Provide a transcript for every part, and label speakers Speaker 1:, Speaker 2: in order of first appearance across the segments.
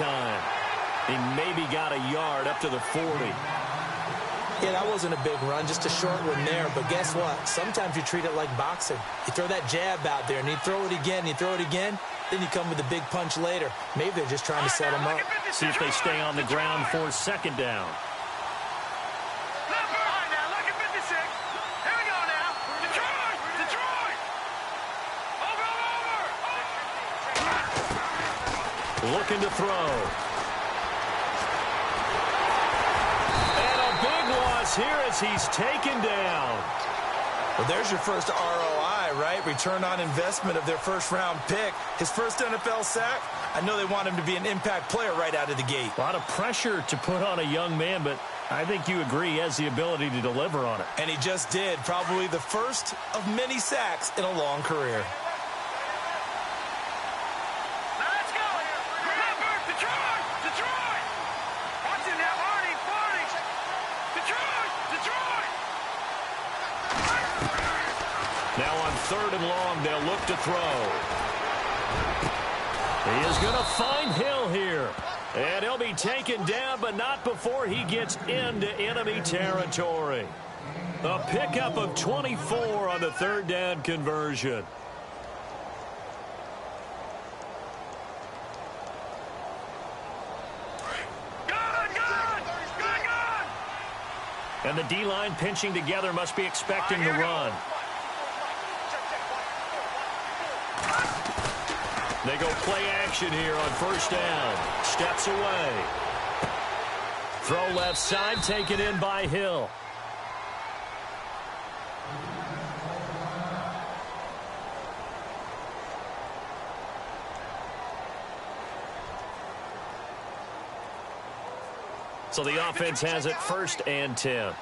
Speaker 1: time. He maybe got a yard up to the 40.
Speaker 2: Yeah, that wasn't a big run, just a short one there. But guess what? Sometimes you treat it like boxing. You throw that jab out there, and you throw it again, you throw it again, then you come with a big punch later. Maybe they're just trying to set him up.
Speaker 1: See if they stay on the ground for second down. Looking to throw. And a big loss here as he's taken down.
Speaker 3: Well, there's your first ROI, right? Return on investment of their first-round pick. His first NFL sack. I know they want him to be an impact player right out of the gate.
Speaker 1: A lot of pressure to put on a young man, but I think you agree he has the ability to deliver on it.
Speaker 3: And he just did. Probably the first of many sacks in a long career.
Speaker 1: Now on 3rd and long, they'll look to throw. He is going to find Hill here. And he'll be taken down, but not before he gets into enemy territory. A pickup of 24 on the 3rd down conversion. And the D-line pinching together must be expecting the run. They go play action here on 1st down. Steps away. Throw left side, taken in by Hill. So the offense has it 1st and 10.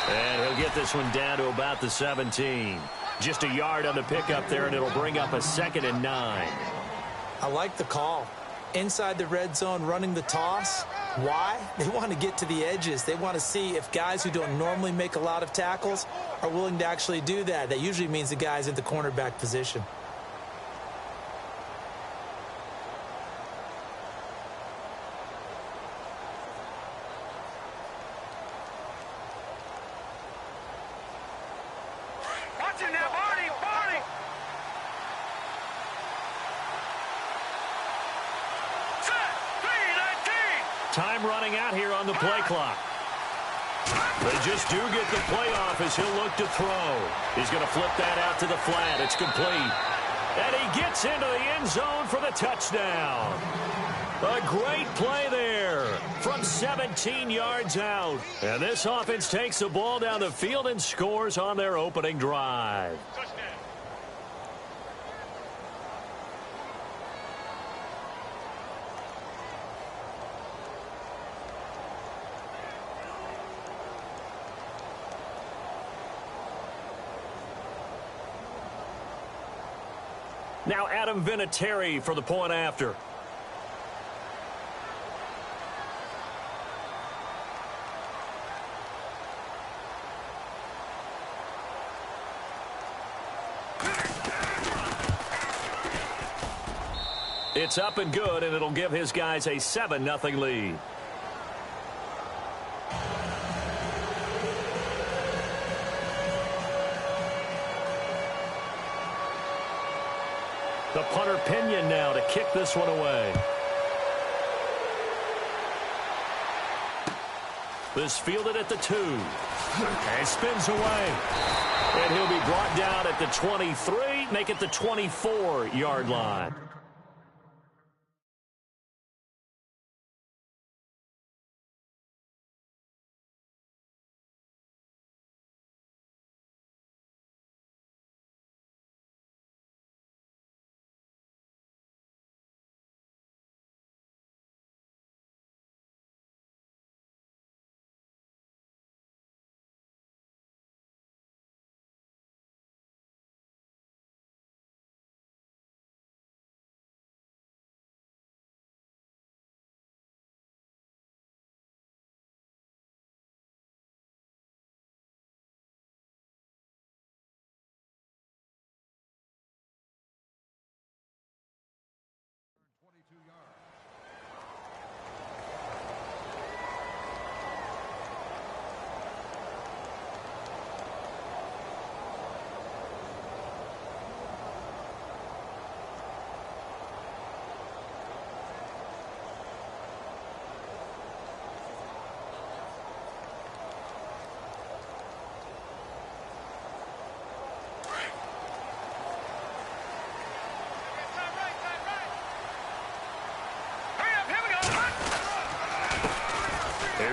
Speaker 1: And he'll get this one down to about the 17. Just a yard on the pickup there, and it'll bring up a 2nd and 9.
Speaker 2: I like the call. Inside the red zone, running the toss. Why? They want to get to the edges. They want to see if guys who don't normally make a lot of tackles are willing to actually do that. That usually means the guy's at the cornerback position.
Speaker 1: Time running out here on the play clock. They just do get the play off as he'll look to throw. He's going to flip that out to the flat. It's complete. And he gets into the end zone for the touchdown. A great play there from 17 yards out. And this offense takes the ball down the field and scores on their opening drive. Now Adam Vinatieri for the point after. It's up and good, and it'll give his guys a 7-0 lead. The punter Pinion now to kick this one away. This fielded at the 2. And spins away. And he'll be brought down at the 23, make it the 24-yard line.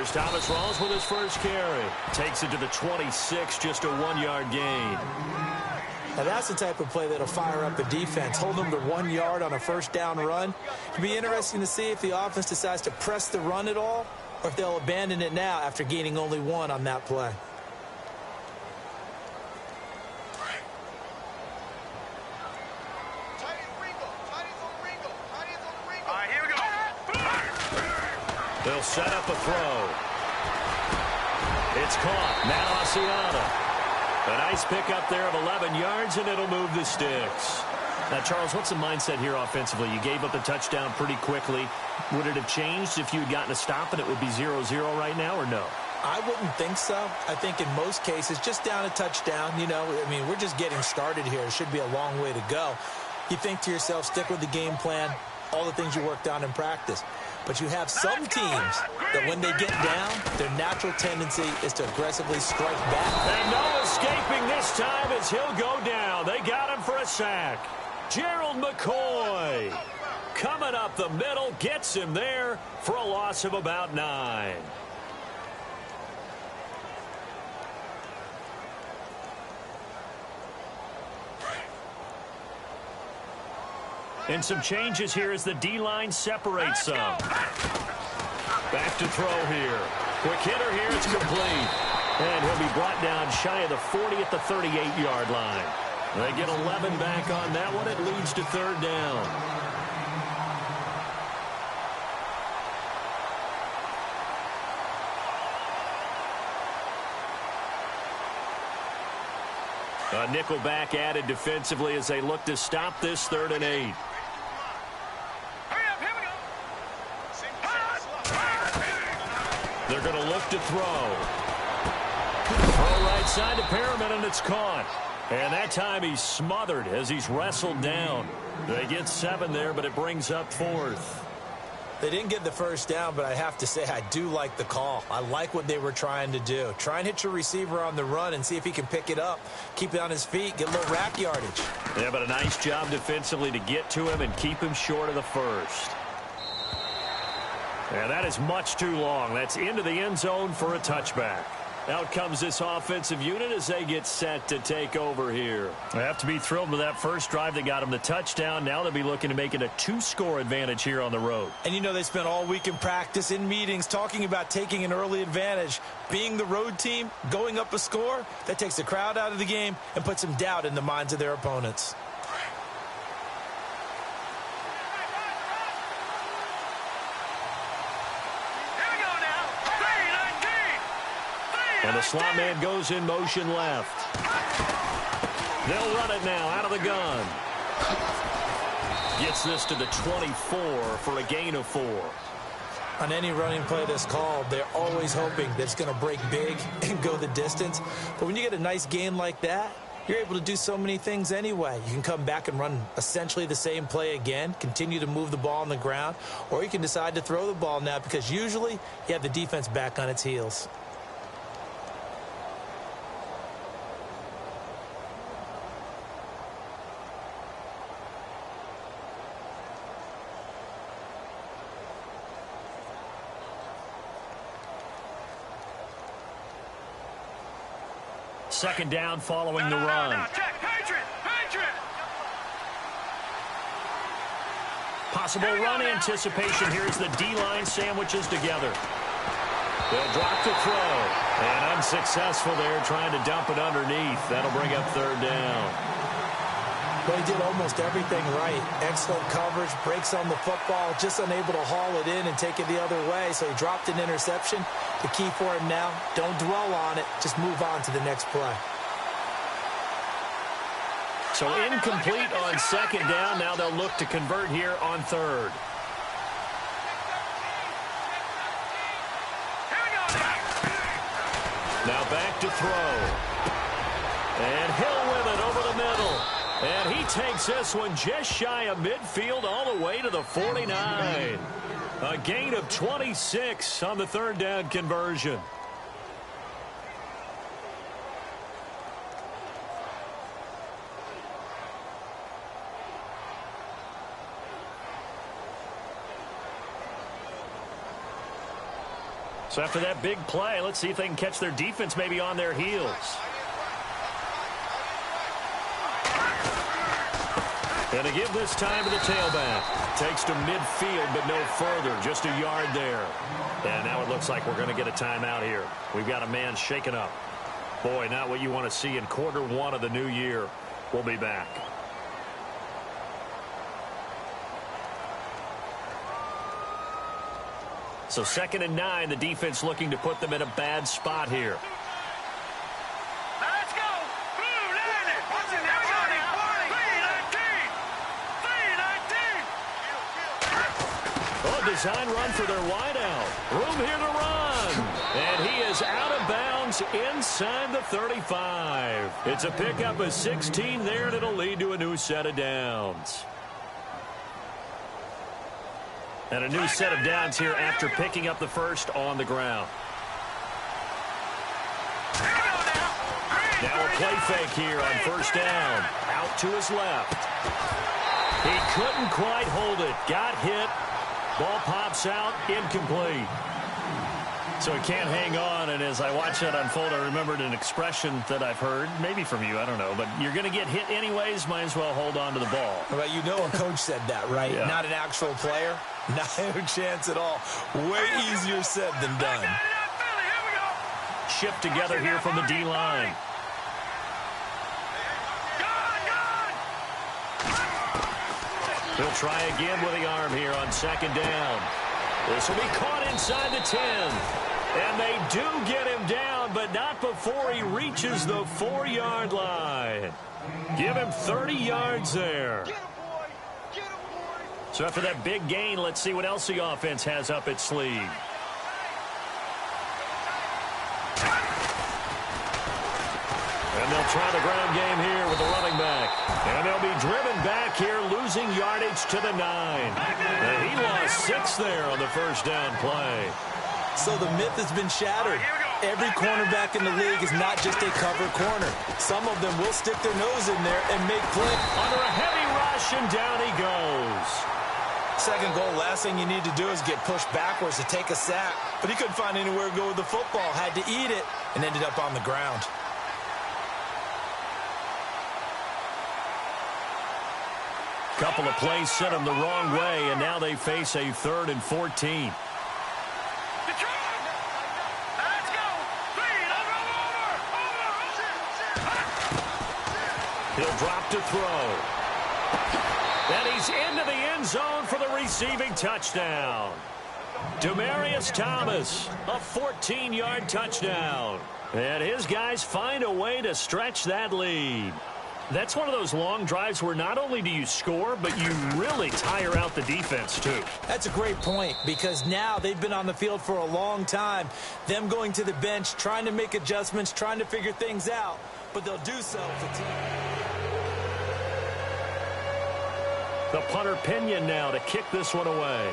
Speaker 1: Here's Thomas Rawls with his first carry. Takes it to the 26, just a 1-yard gain.
Speaker 2: Now, that's the type of play that'll fire up the defense. Hold them to 1 yard on a first down run. It'll be interesting to see if the offense decides to press the run at all or if they'll abandon it now after gaining only 1 on that play.
Speaker 1: All right, here we go. They'll set up a throw. It's caught. Matt Asiata. A nice pickup there of 11 yards, and it'll move the sticks. Now, Charles, what's the mindset here offensively? You gave up the touchdown pretty quickly. Would it have changed if you had gotten a stop and it would be 0-0 right now, or no?
Speaker 2: I wouldn't think so. I think in most cases, just down a touchdown, we're just getting started here. It should be a long way to go. You think to yourself, stick with the game plan, all the things you worked on in practice. But you have some teams that when they get down, their natural tendency is to aggressively strike back.
Speaker 1: And no escaping this time as he'll go down. They got him for a sack. Gerald McCoy coming up the middle, gets him there for a loss of about 9. And some changes here as the D-line separates some. Back to throw here. Quick hitter here. It's complete. And he'll be brought down shy of the 40 at the 38-yard line. They get 11 back on that one. It leads to 3rd down. A nickel back added defensively as they look to stop this 3rd and 8. They're going to look to throw. Throw right side to Perriman, and it's caught. And that time he's smothered as he's wrestled down. They get 7 there, but it brings up 4th.
Speaker 2: They didn't get the first down, but I have to say I do like the call. I like what they were trying to do. Try and hit your receiver on the run and see if he can pick it up, keep it on his feet, get a little rack yardage.
Speaker 1: Yeah, but a nice job defensively to get to him and keep him short of the first. And that is much too long. That's into the end zone for a touchback. Out comes this offensive unit as they get set to take over here. They have to be thrilled with that first drive that got them the touchdown. Now they'll be looking to make it a 2-score advantage here on the road.
Speaker 2: And they spent all week in practice, in meetings, talking about taking an early advantage. Being the road team, going up a score, that takes the crowd out of the game and puts some doubt in the minds of their opponents.
Speaker 1: And the slot man goes in motion left. They'll run it now out of the gun. Gets this to the 24 for a gain of 4.
Speaker 2: On any running play that's called, they're always hoping that it's going to break big and go the distance. But when you get a nice gain like that, you're able to do so many things anyway. You can come back and run essentially the same play again, continue to move the ball on the ground, or you can decide to throw the ball now because usually you have the defense back on its heels.
Speaker 1: Second down following the run. Possible run anticipation. Here's the D-line sandwiches together. They'll drop the throw. And unsuccessful there trying to dump it underneath. That'll bring up 3rd down.
Speaker 2: But he did almost everything right. Excellent coverage, breaks on the football, just unable to haul it in and take it the other way. So he dropped an interception. The key for him now, don't dwell on it. Just move on to the next play.
Speaker 1: So incomplete on 2nd down. Now they'll look to convert here on 3rd. Now back to throw. And Hill with it over the middle. And he takes this one just shy of midfield all the way to the 49. A gain of 26 on the 3rd down conversion. So after that big play, let's see if they can catch their defense maybe on their heels. And to give this time to the tailback. Takes to midfield, but no further. Just a yard there. And now it looks like we're going to get a timeout here. We've got a man shaken up. Boy, not what you want to see in quarter one of the new year. We'll be back. So 2nd and 9, the defense looking to put them in a bad spot here.
Speaker 4: Let's go.
Speaker 1: Design run for their wideout. Room here to run. And he is out of bounds inside the 35. It's a pickup of 16 there, and it'll lead to a new set of downs. And a new set of downs here after picking up the first on the ground. Now a play fake here on first down. Out to his left. He couldn't quite hold it. Got hit. Ball pops out, incomplete. So he can't hang on, and as I watch that unfold, I remembered an expression that I've heard, maybe from you, I don't know, but you're going to get hit anyways, might as well hold on to the ball.
Speaker 3: Well, you know a coach said that, right?
Speaker 1: Yeah.
Speaker 3: Not an actual player. No chance at all. Way easier said than done.
Speaker 1: Shift together here from the D-line. He'll try again with the arm here on 2nd down. This will be caught inside the 10. And they do get him down, but not before he reaches the 4-yard line. Give him 30 yards there. So after that big gain, let's see what else the offense has up its sleeve. And they'll try the ground game here with the running back. And they'll be driven back here, losing yardage to the 9. And he lost 6 there on the first down play.
Speaker 2: So the myth has been shattered. Every cornerback in the league is not just a cover corner. Some of them will stick their nose in there and make play.
Speaker 1: Under a heavy rush, and down he goes.
Speaker 3: Second goal, last thing you need to do is get pushed backwards to take a sack. But he couldn't find anywhere to go with the football. Had to eat it and ended up on the ground.
Speaker 1: Couple of plays sent them the wrong way, and now they face a 3rd and 14. He'll drop to throw. And he's into the end zone for the receiving touchdown. Demaryius Thomas, a 14-yard touchdown. And his guys find a way to stretch that lead. That's one of those long drives where not only do you score, but you really tire out the defense, too.
Speaker 2: That's a great point, because now they've been on the field for a long time. Them going to the bench, trying to make adjustments, trying to figure things out. But they'll do so if
Speaker 1: the punter Pinion now to kick this one away.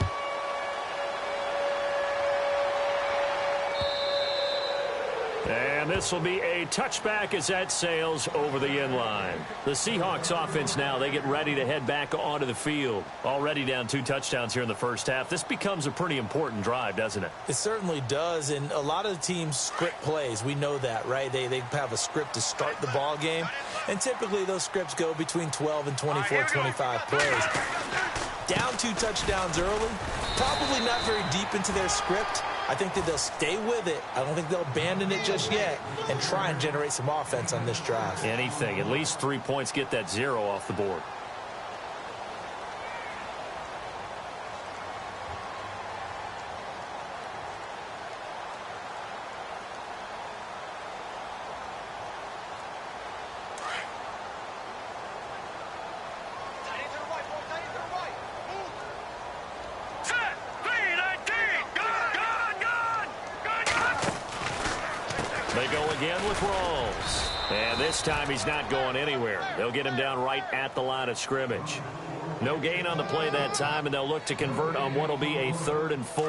Speaker 1: And this will be a touchback as that sails over the end line. The Seahawks offense now, they get ready to head back onto the field. Already down 2 touchdowns here in the first half. This becomes a pretty important drive, doesn't it?
Speaker 2: It certainly does, and a lot of the teams script plays. We know that, right? They have a script to start the ball game, and typically those scripts go between 12 and 24, 25 plays. Down 2 touchdowns early, probably not very deep into their script. I think that they'll stay with it. I don't think they'll abandon it just yet and try and generate some offense on this drive.
Speaker 1: Anything. At least 3 points, get that 0 off the board. They go again with Rawls. And this time he's not going anywhere. They'll get him down right at the line of scrimmage. No gain on the play that time, and they'll look to convert on what will be a 3rd and 4.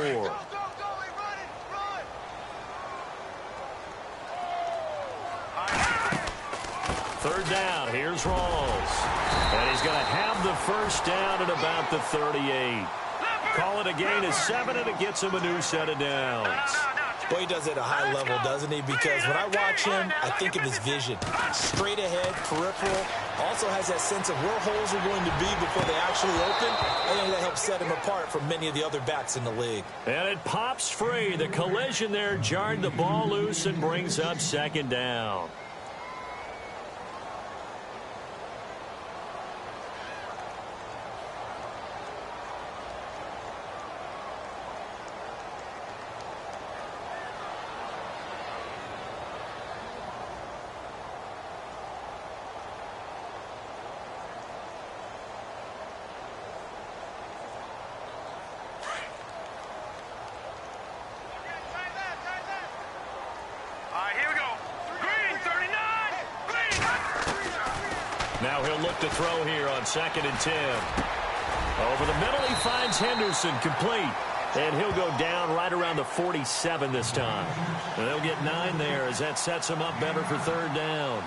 Speaker 1: Third down, here's Rawls. And he's going to have the first down at about the 38. Call it a gain of 7, and it gets him a new set of downs.
Speaker 2: Well, he does it at a high level, doesn't he? Because when I watch him, I think of his vision. Straight ahead, peripheral. Also has that sense of where holes are going to be before they actually open. I think that helps set him apart from many of the other backs in the league.
Speaker 1: And it pops free. The collision there jarred the ball loose and brings up second down. Now he'll look to throw here on 2nd and 10. Over the middle, he finds Henderson complete. And he'll go down right around the 47 this time. And they'll get 9 there as that sets him up better for 3rd down.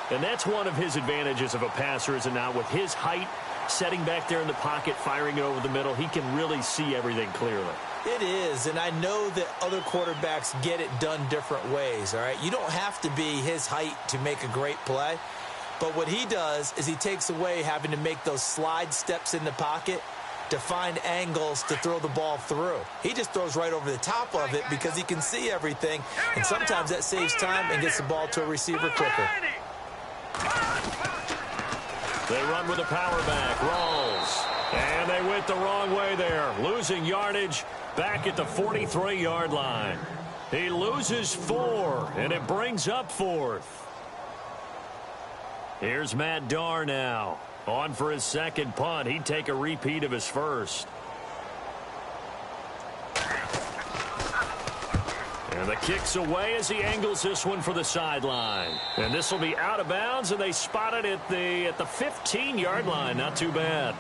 Speaker 1: And that's one of his advantages of a passer, is it not? With his height, setting back there in the pocket, firing it over the middle, he can really see everything clearly.
Speaker 2: It is, and I know that other quarterbacks get it done different ways, all right? You don't have to be his height to make a great play. But what he does is he takes away having to make those slide steps in the pocket to find angles to throw the ball through. He just throws right over the top of it because he can see everything, and sometimes that saves time and gets the ball to a receiver quicker.
Speaker 1: They run with a power back, rolls, and they went the wrong way there, losing yardage back at the 43-yard line. He loses 4, and it brings up 4th. Here's Matt Darr now. On for his 2nd punt. He'd take a repeat of his first. And the kick's away as he angles this one for the sideline. And this will be out of bounds, and they spot it at the 15-yard line. Not too bad.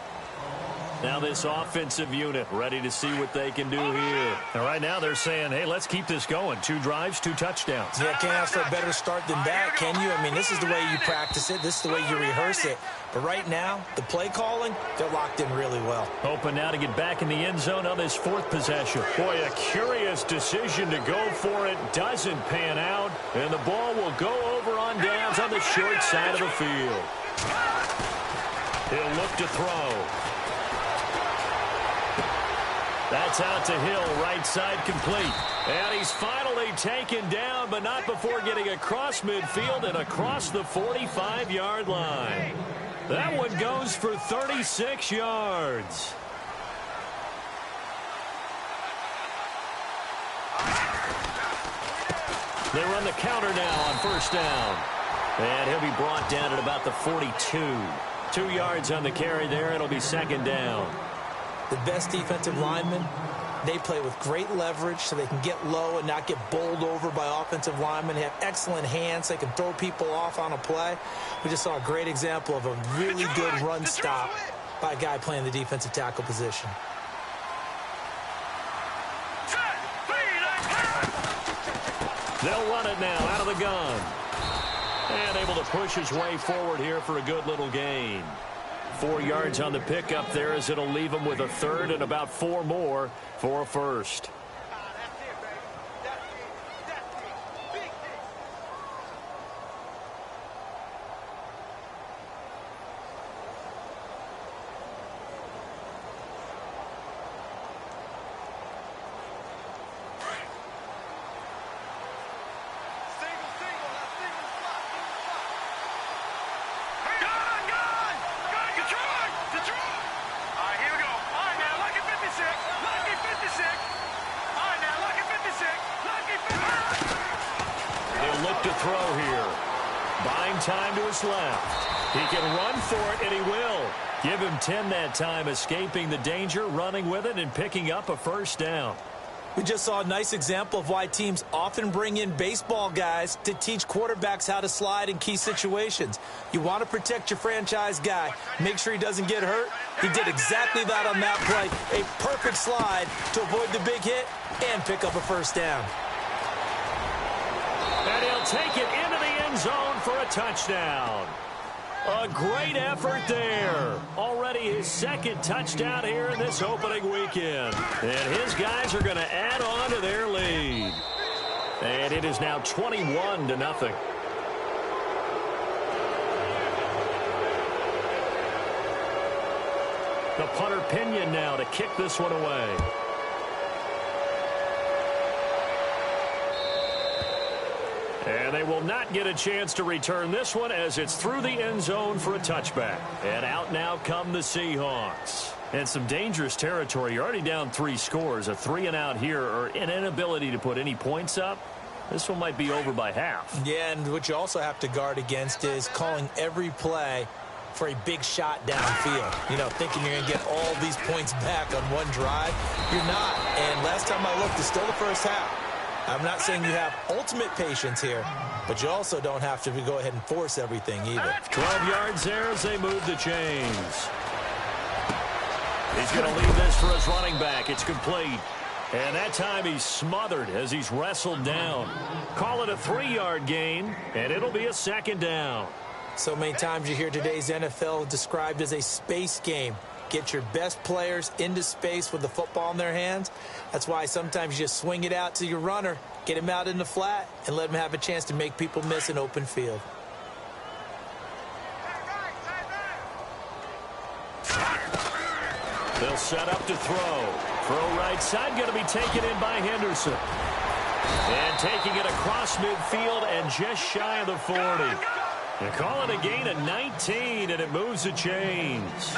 Speaker 1: Now this offensive unit ready to see what they can do here. And right now they're saying, hey, let's keep this going. 2 drives, 2 touchdowns.
Speaker 2: Yeah, can't ask for a better start than that, can you? I mean, this is the way you practice it. This is the way you rehearse it. But right now, the play calling, they're locked in really well.
Speaker 1: Hoping now to get back in the end zone on this 4th possession. Boy, a curious decision to go for it. Doesn't pan out. And the ball will go over on downs on the short side of the field. He'll look to throw. That's out to Hill, right side complete. And he's finally taken down, but not before getting across midfield and across the 45-yard line. That one goes for 36 yards. They run the counter now on 1st down. And he'll be brought down at about the 42. 2 yards on the carry there. It'll be 2nd down.
Speaker 2: The best defensive linemen, they play with great leverage so they can get low and not get bowled over by offensive linemen. They have excellent hands. They can throw people off on a play. We just saw a great example of a really good run stop by a guy playing the defensive tackle position.
Speaker 1: They'll run it now out of the gun. And able to push his way forward here for a good little gain. 4 yards on the pickup there as it'll leave him with a 3rd and about 4 more for a 1st. Throw here. Buying time to his left. He can run for it, and he will. Give him 10 that time, escaping the danger, running with it, and picking up a 1st down.
Speaker 2: We just saw a nice example of why teams often bring in baseball guys to teach quarterbacks how to slide in key situations. You want to protect your franchise guy. Make sure he doesn't get hurt. He did exactly that on that play. A perfect slide to avoid the big hit and pick up a 1st down.
Speaker 1: And he'll take it into the end zone for a touchdown. A great effort there. Already his 2nd touchdown here in this opening weekend. And his guys are going to add on to their lead. And it is now 21-0. The punter Pinion now to kick this one away. And they will not get a chance to return this one as it's through the end zone for a touchback. And out now come the Seahawks. And some dangerous territory. You're already down 3 scores. A 3-and-out here or an inability to put any points up. This one might be over by half.
Speaker 2: Yeah, and what you also have to guard against is calling every play for a big shot downfield. You know, thinking you're going to get all these points back on one drive. You're not. And last time I looked, it's still the first half. I'm not saying you have ultimate patience here, but you also don't have to go ahead and force everything either.
Speaker 1: 12 yards there as they move the chains. He's going to leave this for his running back. It's complete. And that time he's smothered as he's wrestled down. Call it a 3-yard gain, and it'll be a 2nd down.
Speaker 2: So many times you hear today's NFL described as a space game. Get your best players into space with the football in their hands. That's why sometimes you just swing it out to your runner, get him out in the flat, and let him have a chance to make people miss an open field.
Speaker 1: They'll set up to throw. Throw right side, going to be taken in by Henderson. And taking it across midfield and just shy of the 40. They call it a gain of 19, and it moves the chains.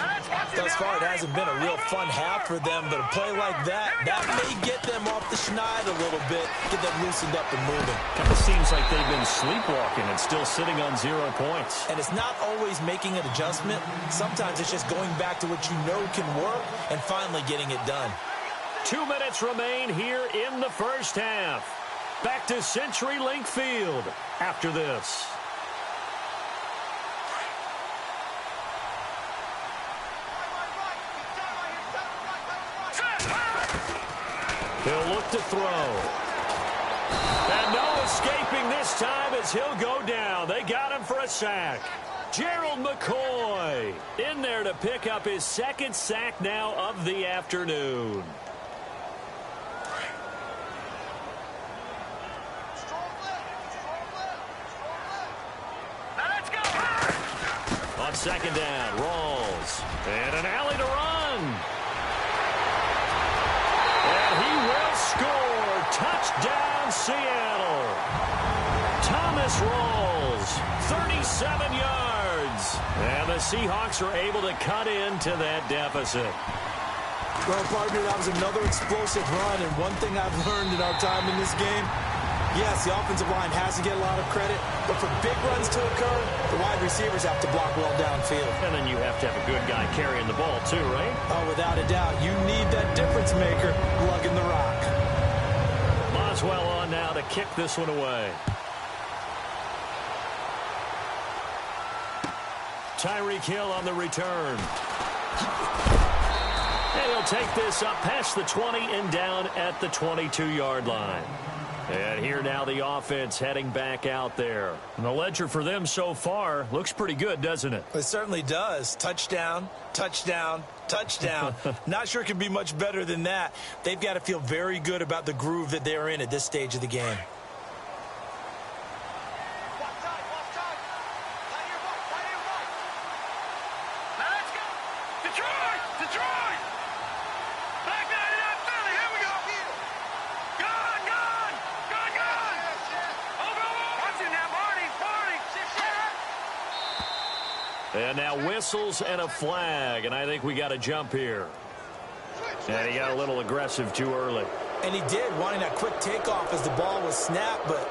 Speaker 2: Thus far, it hasn't been a real fun half for them, but a play like that may get them off the schneid a little bit, get them loosened up and moving.
Speaker 1: Kind of seems like they've been sleepwalking and still sitting on 0 points.
Speaker 2: And it's not always making an adjustment. Sometimes it's just going back to what you know can work and finally getting it done.
Speaker 1: 2 minutes remain here in the first half. Back to CenturyLink Field after this. He'll look to throw. And no escaping this time as he'll go down. They got him for a sack. Gerald McCoy in there to pick up his 2nd sack now of the afternoon. On 2nd down, Rawls. And an alley to run. And he will score. Touchdown, Seattle. Thomas Rawls, 37 yards. And the Seahawks are able to cut into that deficit.
Speaker 2: Well, partner, that was another explosive run. And one thing I've learned in our time in this game, yes, the offensive line has to get a lot of credit, but for big runs to occur, the wide receivers have to block well downfield.
Speaker 1: And then you have to have a good guy carrying the ball too, right?
Speaker 2: Oh, without a doubt. You need that difference maker lugging the rock.
Speaker 1: Boswell on now to kick this one away. Tyreek Hill on the return. And he'll take this up past the 20 and down at the 22-yard line. And here now the offense heading back out there. And the ledger for them so far looks pretty good, doesn't it?
Speaker 2: It certainly does. Touchdown, touchdown, touchdown. Not sure it can be much better than that. They've got to feel very good about the groove that they're in at this stage of the game.
Speaker 1: And now whistles and a flag, and I think we got a jump here. And he got a little aggressive too early.
Speaker 2: And he did, wanting that quick takeoff as the ball was snapped, but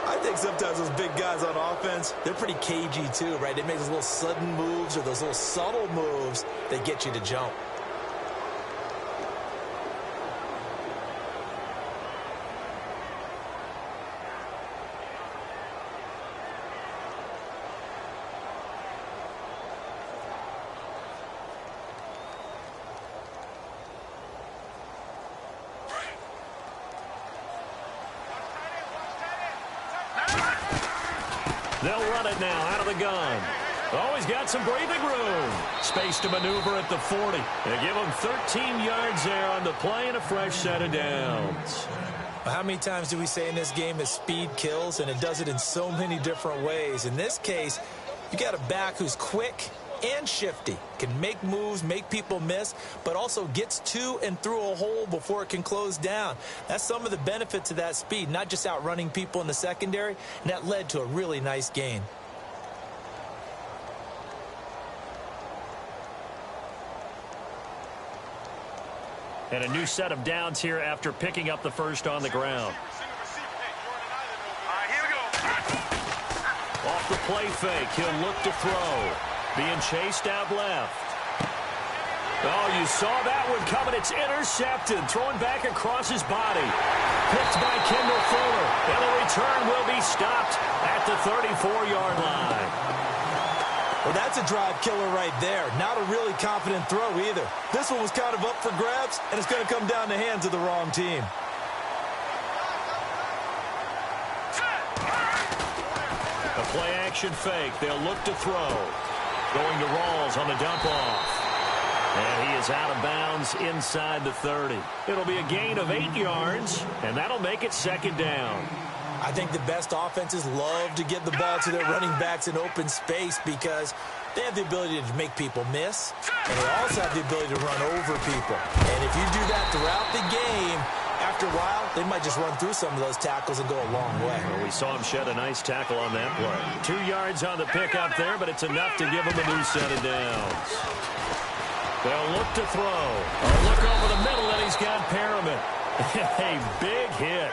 Speaker 2: I think sometimes those big guys on offense, they're pretty cagey too, right? They make those little sudden moves or those little subtle moves that get you to jump.
Speaker 1: They'll run it now out of the gun. Oh, he's got some breathing room. Space to maneuver at the 40. They give him 13 yards there on the play and a fresh set of downs.
Speaker 2: Well, how many times do we say in this game that speed kills, and it does it in so many different ways? In this case, you got a back who's quick and shifty, can make moves, make people miss, but also gets to and through a hole before it can close down. That's some of the benefits of that speed, not just outrunning people in the secondary, and that led to a really nice gain.
Speaker 1: And a new set of downs here after picking up the first on the ground. Off the play fake, he'll look to throw. Being chased out left. Oh, you saw that one coming. It's intercepted. Thrown back across his body. Picked by Kendall Fuller. And the return will be stopped at the 34-yard line.
Speaker 2: Well, that's a drive killer right there. Not a really confident throw either. This one was kind of up for grabs, and it's going to come down the hands of the wrong team.
Speaker 1: A play-action fake. They'll look to throw. Going to Rawls on the dump-off. And he is out of bounds inside the 30. It'll be a gain of 8 yards, and that'll make it second down.
Speaker 2: I think the best offenses love to get the ball to their running backs in open space because they have the ability to make people miss, and they also have the ability to run over people. And if you do that throughout the game, after a while, they might just run through some of those tackles and go a long way.
Speaker 1: Well, we saw him shed a nice tackle on that play. 2 yards on the pickup there, but it's enough to give him a new set of downs. They'll look to throw. A look over the middle, and he's got Perriman. A big hit.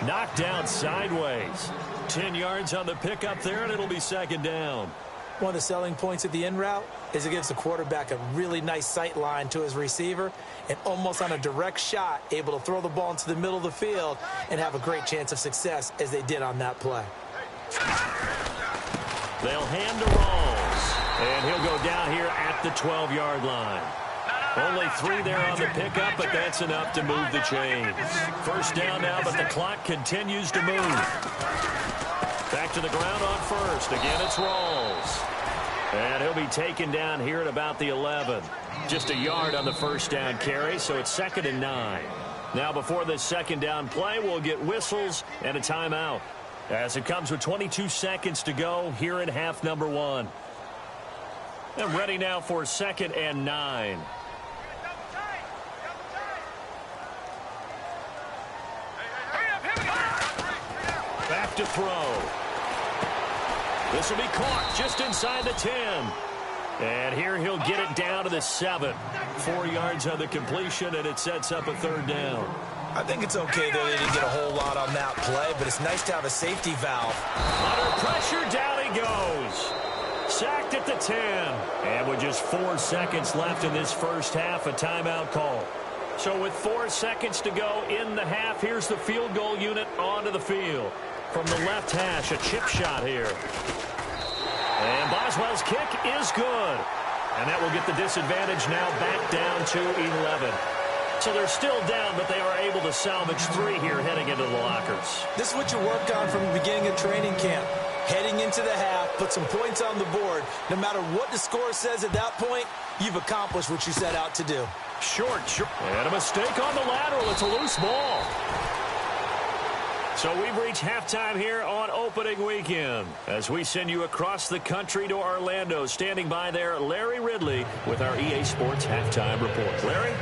Speaker 1: Knocked down sideways. 10 yards on the pickup there, and it'll be second down.
Speaker 2: One of the selling points of the in route is it gives the quarterback a really nice sight line to his receiver and almost on a direct shot able to throw the ball into the middle of the field and have a great chance of success as they did on that play.
Speaker 1: They'll hand to Rawls, and he'll go down here at the 12-yard line. Only 3 there on the pickup, but that's enough to move the chains. First down now, but the clock continues to move. Back to the ground on first. Again, it's Rawls. And he'll be taken down here at about the 11. Just a yard on the first down carry, so it's 2nd and 9. Now, before this second down play, we'll get whistles and a timeout, as it comes with 22 seconds to go here in half number 1. And ready now for 2nd and 9. Back to throw. This will be caught just inside the 10. And here he'll get it down to the 7. 4 yards on the completion, and it sets up a 3rd down.
Speaker 2: I think it's okay that they didn't get a whole lot on that play, but it's nice to have a safety valve.
Speaker 1: Under pressure, down he goes. Sacked at the 10. And with just 4 seconds left in this first half, a timeout call. So with 4 seconds to go in the half, here's the field goal unit onto the field. From the left hash, a chip shot here. And Boswell's kick is good. And that will get the disadvantage now back down to 11. So they're still down, but they are able to salvage 3 here heading into the lockers.
Speaker 2: This is what you work on from the beginning of training camp. Heading into the half, put some points on the board. No matter what the score says at that point, you've accomplished what you set out to do.
Speaker 1: Short. And a mistake on the lateral. It's a loose ball. So we've reached halftime here on opening weekend as we send you across the country to Orlando. Standing by there, Larry Ridley with our EA Sports Halftime Report. Larry?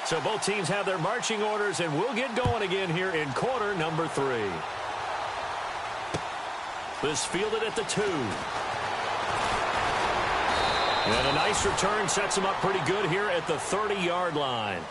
Speaker 1: So both teams have their marching orders, and we'll get going again here in quarter number 3. This fielded at the 2. And a nice return sets them up pretty good here at the 30-yard line.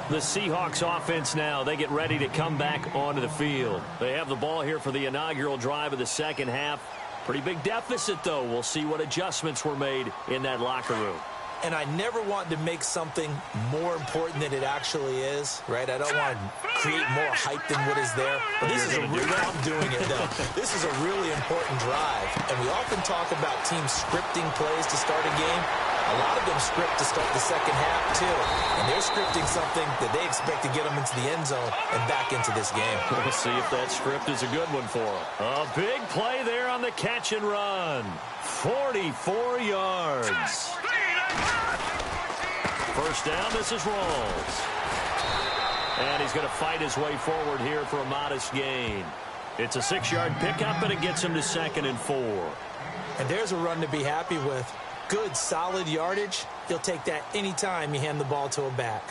Speaker 1: The Seahawks offense now, they get ready to come back onto the field. They have the ball here for the inaugural drive of the second half. Pretty big deficit, though. We'll see what adjustments were made in that locker room.
Speaker 2: And I never want to make something more important than it actually is, right? I don't want to create more hype than what is there. But this is I'm doing it, though. This is a really important drive. And we often talk about teams scripting plays to start a game. A lot of them script to start the second half, too. And they're scripting something that they expect to get them into the end zone and back into this game.
Speaker 1: We'll see if that script is a good one for them. A big play there on the catch and run. 44 yards. First down, this is Rawls. And he's going to fight his way forward here for a modest gain. It's a 6-yard pickup, and it gets him to 2nd and 4.
Speaker 2: And there's a run to be happy with. Good, solid yardage. He'll take that anytime you hand the ball to a back.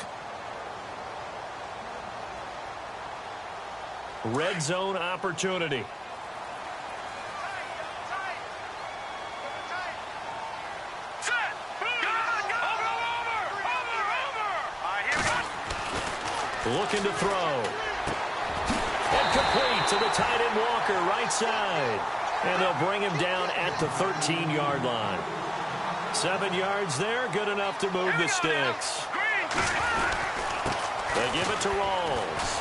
Speaker 1: Red zone opportunity. Looking to throw. And complete to the tight end Walker, right side. And they'll bring him down at the 13-yard line. 7 yards there, good enough to move the sticks. They give it to Rawls.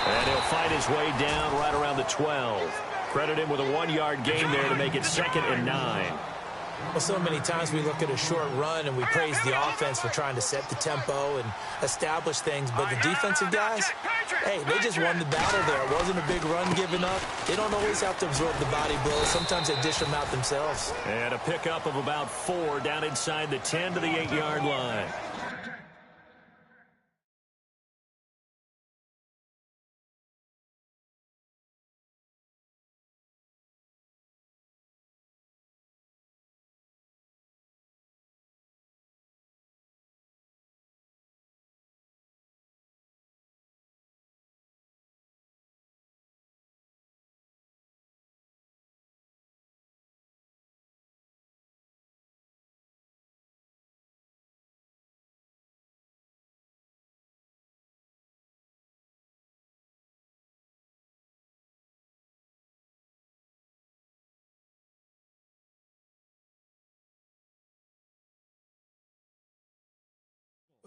Speaker 1: And he'll fight his way down right around the 12. Credit him with a 1-yard gain there to make it 2nd and 9.
Speaker 2: Well, so many times we look at a short run and we praise the offense for trying to set the tempo and establish things. But the defensive guys, hey, they just won the battle there. It wasn't a big run given up. They don't always have to absorb the body blows. Sometimes they dish them out themselves.
Speaker 1: And a pickup of about 4 down inside the 10 to the 8-yard line.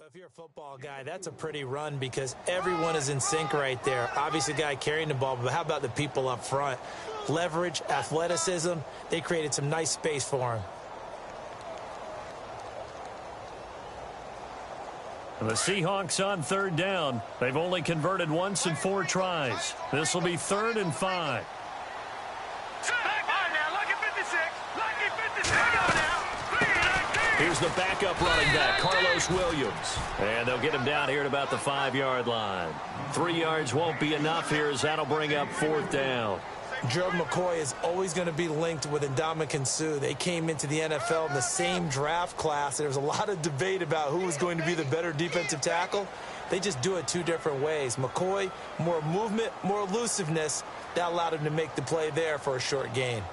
Speaker 2: Well, if you're a football guy, that's a pretty run because everyone is in sync right there. Obviously, the guy carrying the ball, but how about the people up front? Leverage, athleticism, they created some nice space for him.
Speaker 1: And the Seahawks on 3rd down. They've only converted once in 4 tries. This will be 3rd and 5. Here's the backup running back, Carlos Williams. And they'll get him down here at about the 5-yard line. 3 yards won't be enough here as that'll bring up 4th down.
Speaker 2: Gerald McCoy is always going to be linked with Ndamukong Suh. They came into the NFL in the same draft class. There's a lot of debate about who was going to be the better defensive tackle. They just do it 2 different ways. McCoy, more movement, more elusiveness. That allowed him to make the play there for a short gain.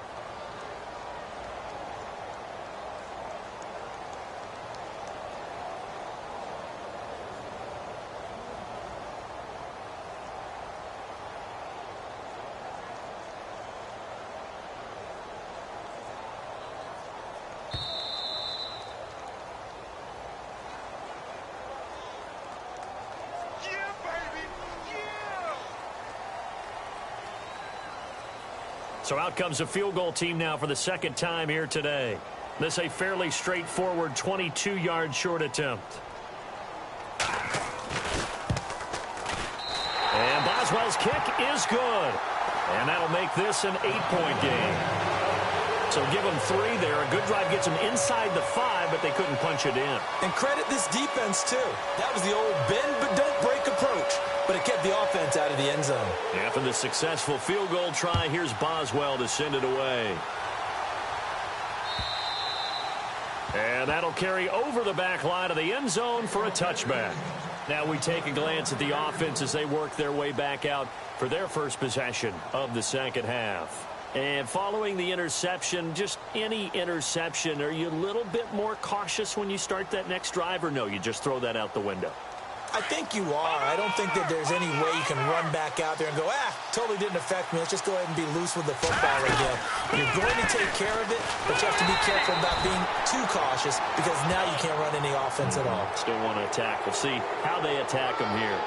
Speaker 1: So out comes a field goal team now for the 2nd time here today. This a fairly straightforward 22-yard short attempt. And Boswell's kick is good. And that'll make this an 8-point game. So give them 3 there. A good drive gets them inside the 5, but they couldn't punch it in.
Speaker 2: And credit this defense, too. That was the old bend but don't break approach. But it kept the offense out of the end zone.
Speaker 1: After the successful field goal try, here's Boswell to send it away. And that'll carry over the back line of the end zone for a touchback. Now we take a glance at the offense as they work their way back out for their first possession of the 2nd half. And following the interception, just any interception, are you a little bit more cautious when you start that next drive, or no, you just throw that out the window?
Speaker 2: I think you are. I don't think that there's any way you can run back out there and go, totally didn't affect me. Let's just go ahead and be loose with the football again. You're going to take care of it, but you have to be careful about being too cautious because now you can't run any offense at all.
Speaker 1: Still want to attack. We'll see how they attack them here.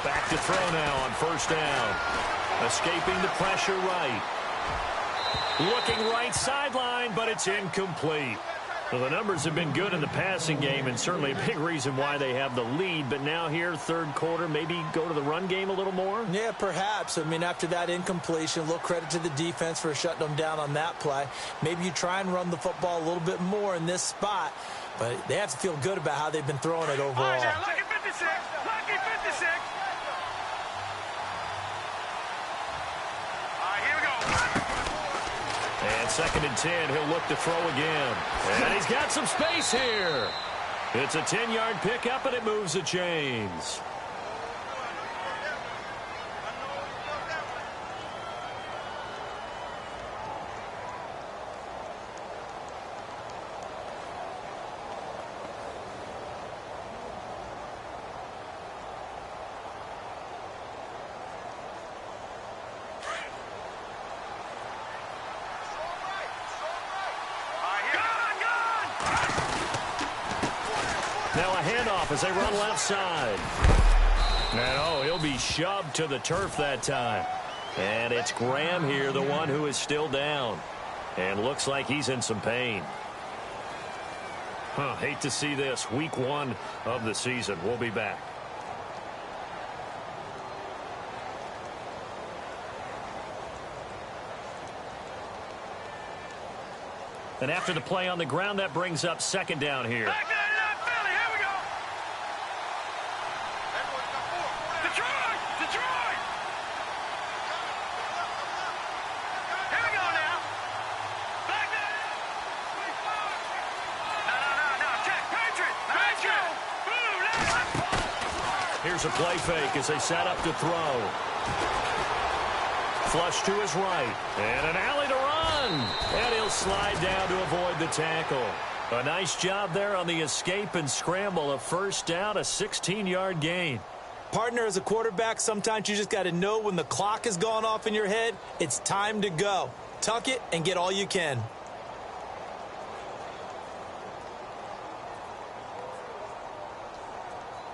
Speaker 1: Back to throw now on first down. Escaping the pressure right. Looking right sideline, but it's incomplete. Well, the numbers have been good in the passing game, and certainly a big reason why they have the lead. But now here, third quarter, maybe go to the run game a little more?
Speaker 2: Yeah, perhaps. I mean, after that incompletion, a little credit to the defense for shutting them down on that play. Maybe you try and run the football a little bit more in this spot, but they have to feel good about how they've been throwing it overall.
Speaker 4: Lucky 56! Lucky 56!
Speaker 1: And 2nd and 10, he'll look to throw again. And he's got some space here. It's a 10-yard pickup, and it moves the chains. Now a handoff as they run left side. No, he'll be shoved to the turf that time. And it's Graham here, the one who is still down. And looks like he's in some pain. Hate to see this. Week 1 of the season. We'll be back. And after the play on the ground, that brings up 2nd down here. Here's a play fake as they set up to throw. Flush to his right. And an alley to run. And he'll slide down to avoid the tackle. A nice job there on the escape and scramble. A first down, a 16-yard gain.
Speaker 2: Partner, as a quarterback, sometimes you just got to know when the clock has gone off in your head, it's time to go. Tuck it and get all you can.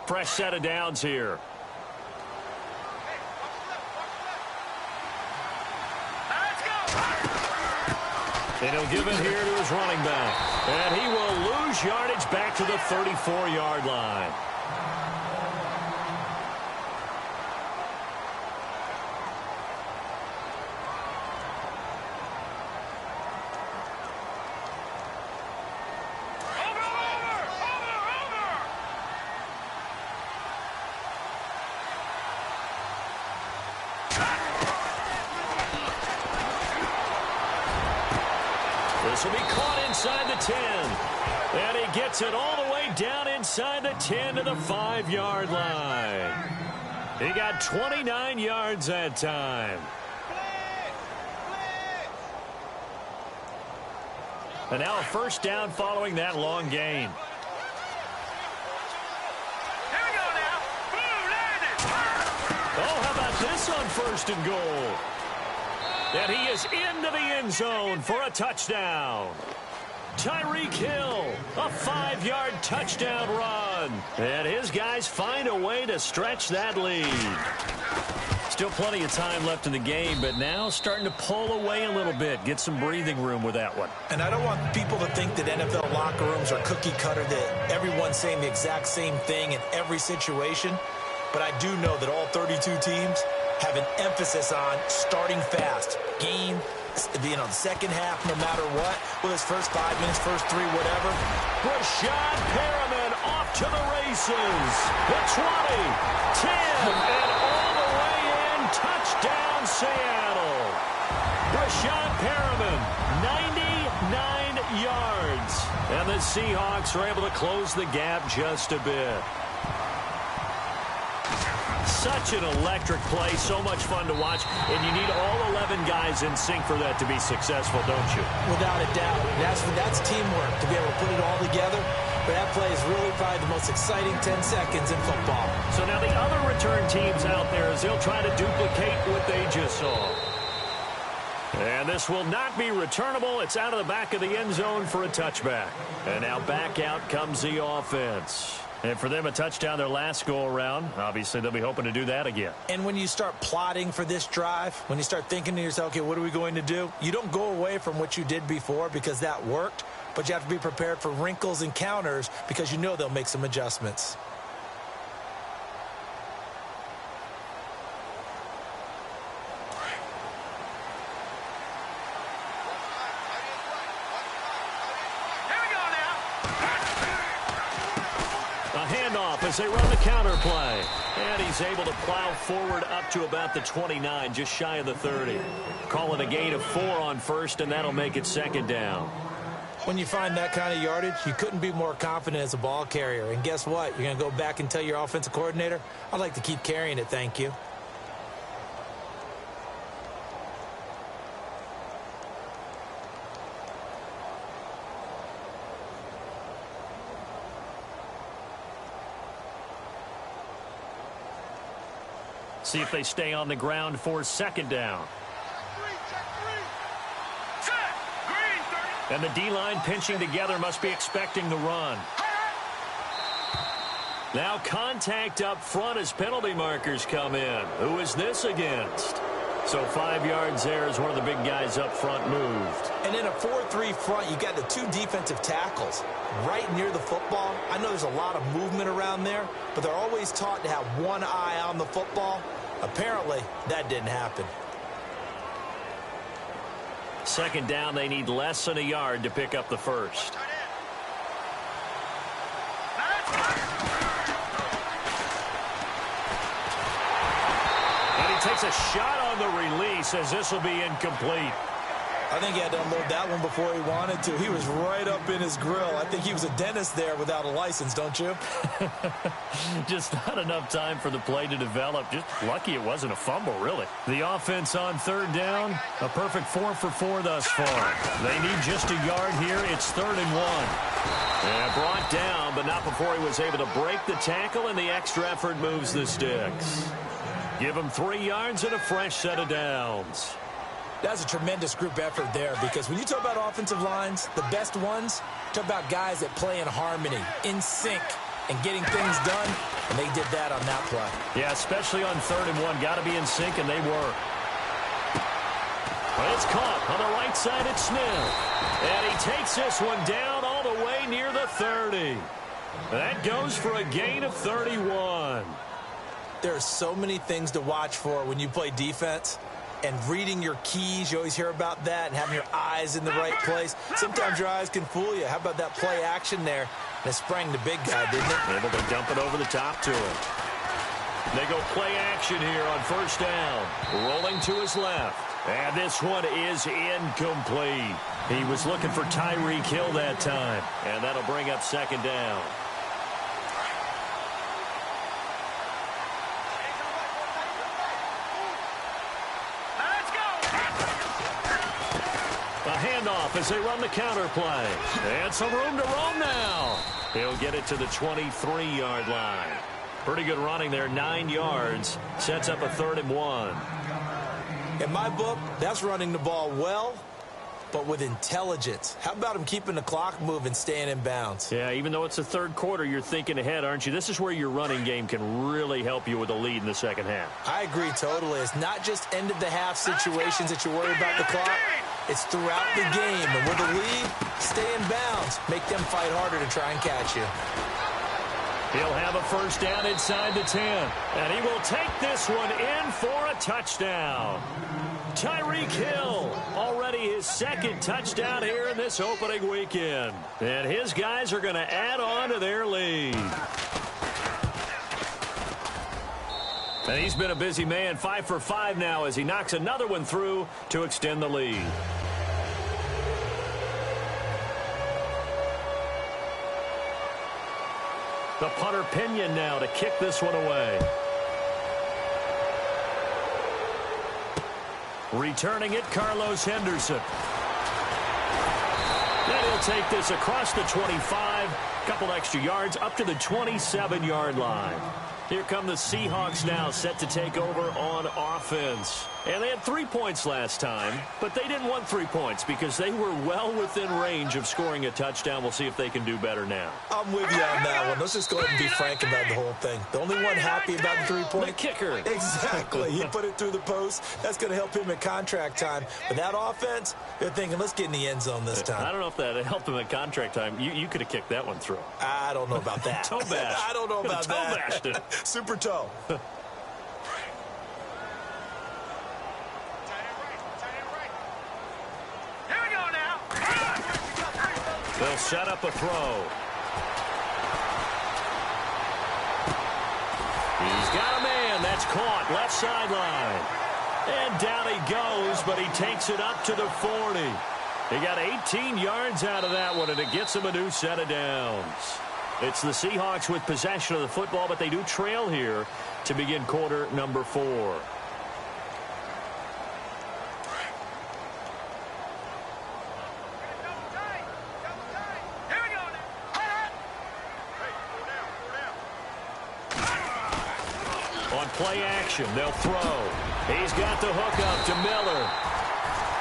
Speaker 1: Fresh set of downs here. And he'll give it here to his running back. And he will lose yardage back to the 34-yard line. This will be caught inside the 10. And he gets it all the way down inside the 10 to the 5-yard line. He got 29 yards that time. And now a first down following that long gain. Oh, how about this on 1st and goal? And he is into the end zone for a touchdown. Tyreek Hill, a 5-yard touchdown run. And his guys find a way to stretch that lead. Still plenty of time left in the game, but now starting to pull away a little bit. Get some breathing room with that one.
Speaker 2: And I don't want people to think that NFL locker rooms are cookie cutter, that everyone's saying the exact same thing in every situation. But I do know that all 32 teams have an emphasis on starting fast. Game, the second half, no matter what, with his first 5 minutes, first 3, whatever.
Speaker 1: Rashad Perriman off to the races. The 20, 10, and all the way in. Touchdown, Seattle. Rashad Perriman, 99 yards. And the Seahawks are able to close the gap just a bit. Such an electric play, so much fun to watch, and you need all 11 guys in sync for that to be successful, don't you?
Speaker 2: Without a doubt. That's teamwork, to be able to put it all together. But that play is really probably the most exciting 10 seconds in football.
Speaker 1: So now the other return teams out there, as they'll try to duplicate what they just saw. And this will not be returnable. It's out of the back of the end zone for a touchback. And now back out comes the offense. And for them, a touchdown their last go-around. Obviously, they'll be hoping to do that again.
Speaker 2: And when you start plotting for this drive, when you start thinking to yourself, okay, what are we going to do? You don't go away from what you did before because that worked, but you have to be prepared for wrinkles and counters because you know they'll make some adjustments.
Speaker 1: As they run the counter play. And he's able to plow forward up to about the 29, just shy of the 30. Call it a gain of 4 on first, and that'll make it second down.
Speaker 2: When you find that kind of yardage, you couldn't be more confident as a ball carrier. And guess what? You're going to go back and tell your offensive coordinator, I'd like to keep carrying it, thank you.
Speaker 1: See if they stay on the ground for second down. And the D-line pinching together must be expecting the run. Now contact up front as penalty markers come in. Who is this against? So 5 yards there as one of the big guys up front moved.
Speaker 2: And in a 4-3 front, you got the 2 defensive tackles right near the football. I know there's a lot of movement around there, but they're always taught to have one eye on the football. Apparently, that didn't happen.
Speaker 1: Second down, they need less than a yard to pick up the first. And he takes a shot on the release as this will be incomplete.
Speaker 2: I think he had to unload that one before he wanted to. He was right up in his grill. I think he was a dentist there without a license, don't you?
Speaker 1: Just not enough time for the play to develop. Just lucky it wasn't a fumble, really. The offense on third down, a perfect 4 for 4 thus far. They need just a yard here. It's 3rd and 1. And brought down, but not before he was able to break the tackle, and the extra effort moves the sticks. Give him 3 yards and a fresh set of downs.
Speaker 2: That's a tremendous group effort there because when you talk about offensive lines, the best ones, talk about guys that play in harmony, in sync, and getting things done, and they did that on that play.
Speaker 1: Yeah, especially on 3rd and 1. Got to be in sync, and they were. But it's caught on the right side at Smith. And he takes this one down all the way near the 30. That goes for a gain of 31.
Speaker 2: There are so many things to watch for when you play defense. And reading your keys, you always hear about that, and having your eyes in the right place. Sometimes your eyes can fool you. How about that play action there? And it sprang the big guy, didn't it?
Speaker 1: Able to dump it over the top to him. They go play action here on first down. Rolling to his left. And this one is incomplete. He was looking for Tyreek Hill that time. And that'll bring up second down. Handoff as they run the counter play. And some room to roam now. He'll get it to the 23-yard line. Pretty good running there, 9 yards. Sets up a 3rd and 1.
Speaker 2: In my book, that's running the ball well, but with intelligence. How about him keeping the clock moving, staying in bounds?
Speaker 1: Yeah, even though it's the 3rd quarter, you're thinking ahead, aren't you? This is where your running game can really help you with a lead in the second half.
Speaker 2: I agree totally. It's not just end-of-the-half situations that you worry about the clock. It's throughout the game. And with a lead, stay in bounds. Make them fight harder to try and catch you.
Speaker 1: He'll have a first down inside the 10. And he will take this one in for a touchdown. Tyreek Hill, already his 2nd touchdown here in this opening weekend. And his guys are going to add on to their lead. And he's been a busy man, 5 for 5 now as he knocks another one through to extend the lead. The punter Pinion now to kick this one away. Returning it, Carlos Henderson. Then he'll take this across the 25, couple extra yards up to the 27-yard line. Here come the Seahawks now, set to take over on offense. And they had 3 points last time, but they didn't want 3 points because they were well within range of scoring a touchdown. We'll see if they can do better now.
Speaker 3: I'm with you on that one. Let's just go ahead and be frank about the whole thing. The only one happy about the 3-point?
Speaker 1: The kicker.
Speaker 3: Exactly. He put it through the post. That's going to help him in contract time. But that offense, they're thinking, let's get in the end zone this time.
Speaker 1: I don't know if that helped him in contract time. You could have kicked that one through.
Speaker 3: I don't know about that.
Speaker 1: Toe bash.
Speaker 3: I don't know about that.
Speaker 1: Toe bashed it.
Speaker 3: Super toe.
Speaker 1: They'll set up a throw. He's got a man. That's caught. Left sideline. And down he goes, but he takes it up to the 40. He got 18 yards out of that one, and it gets him a new set of downs. It's the Seahawks with possession of the football, but they do trail here to begin quarter number 4. Play action. They'll throw. He's got the hook up to Miller.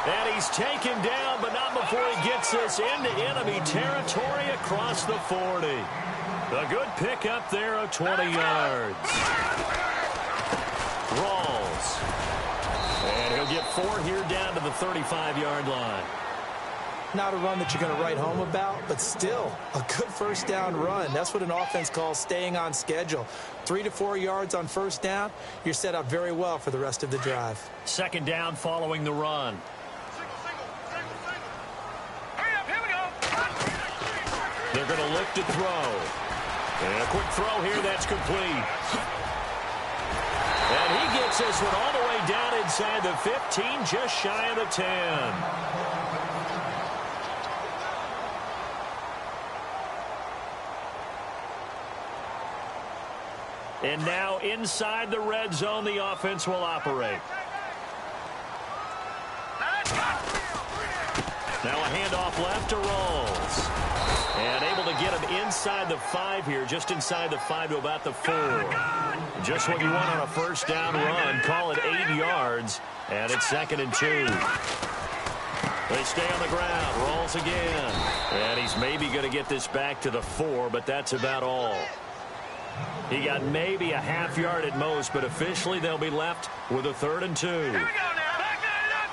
Speaker 1: And he's taken down, but not before he gets this into enemy territory across the 40. A good pickup there of 20 yards. Rawls. And he'll get 4 here down to the 35-yard line.
Speaker 2: Not a run that you're going to write home about, but still a good first down run. That's what an offense calls staying on schedule. 3 to 4 yards on first down, you're set up very well for the rest of the drive.
Speaker 1: Second down following the run.
Speaker 4: Hurry up, here we go.
Speaker 1: They're going to look to throw. And a quick throw here, that's complete. And he gets this one all the way down inside the 15, just shy of the 10. And now inside the red zone, the offense will operate. Now a handoff left to Rawls. And able to get him inside the 5 here, just inside the 5 to about the 4. Just what you want on a first down run. Call it 8 yards, and it's 2nd and 2. They stay on the ground. Rawls again. And he's maybe going to get this back to the 4, but that's about all. He got maybe a half yard at most, but officially they'll be left with a 3rd and 2.
Speaker 4: Here we go now. Back it up.